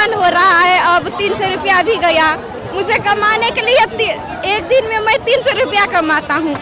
आंदोलन हो रहा है। अब 300 रुपया भी गया। मुझे कमाने के लिए एक दिन में मैं 300 रुपया कमाता हूँ।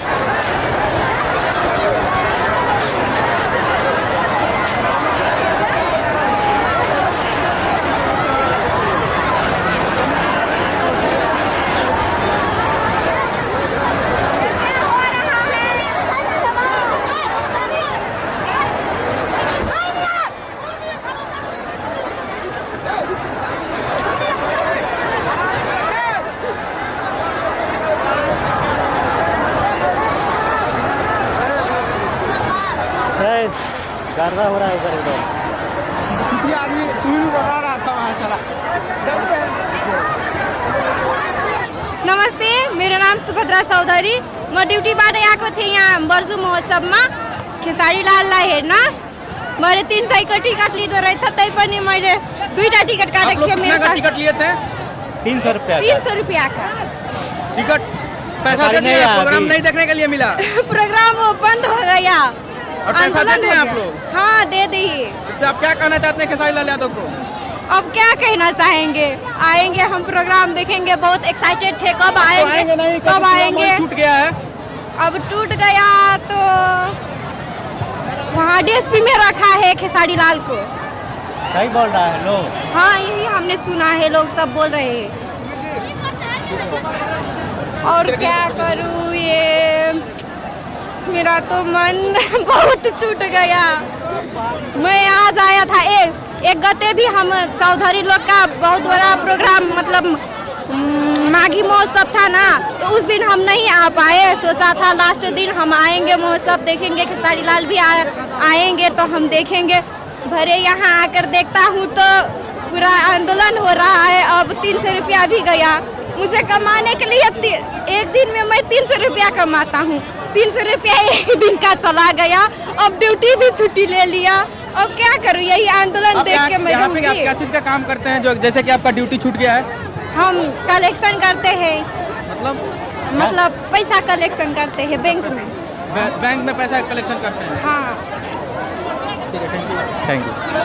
गर्दा हो रहा है इधर उधर। आदमी तुम्हें भी बता रहा था वहाँ चला। नमस्ते, मेरो नाम सुभद्रा चौधरी। म ड्युटीबाट आएको थिएँ यहाँ बर्जु महोत्सवमा खेसारी लाललाई हेर्न। मैले 300 को टिकट लिँदो रहेछ, तै पनि मैले 2टा टिकट काटेको थिएँ। मेरे साथ टिकट लिए थे 300 रुपया 300 रुपया का टिकट। पैसा दे दिया, प्रोग्राम नहीं देखने के लिए मिला। प्रोग्राम वो बंद हो गया। और पैसा दे दिए आप लोग? हाँ, दे दिए। इस पे आप क्या कहना चाहते हैं खेसारी लाल यादव को? अब क्या कहना चाहेंगे? आएंगे, हम प्रोग्राम देखेंगे। बहुत एक्साइटेड थे, कब आएंगे नहीं, कब आएंगे। टूट गया है। अब टूट गया तो वहाँ डीएसपी में रखा है खेसारी लाल को। सही बोल रहा है लोग। हाँ, यही हमने सुना है, लोग सब बोल रहे हैं। और क्या करूँ, ये मेरा तो मन बहुत टूट गया। मैं आज आया था एक गते भी हम चौधरी लोग का बहुत बड़ा प्रोग्राम, मतलब माघी महोत्सव था ना, तो उस दिन हम नहीं आ पाए। सोचा था लास्ट दिन हम आएंगे, महोत्सव देखेंगे, खेसारी लाल भी आएंगे तो हम देखेंगे। भरे यहाँ आकर देखता हूँ तो पूरा आंदोलन हो रहा है। अब 300 रुपया भी गया। मुझे कमाने के लिए एक दिन में मैं 300 रुपया कमाता हूँ। 300 रुपया एक दिन का चला गया। अब ड्यूटी भी छुट्टी ले लिया। अब क्या करूँ, यही आंदोलन देख के मैं यहाँ पे आप क्या चीज का काम करते हैं, जो जैसे कि आपका ड्यूटी छूट गया है? हम कलेक्शन करते हैं, मतलब पैसा कलेक्शन करते हैं बैंक में। बैंक में पैसा कलेक्शन करते हैं। हाँ, ठीक है, थैंक यू।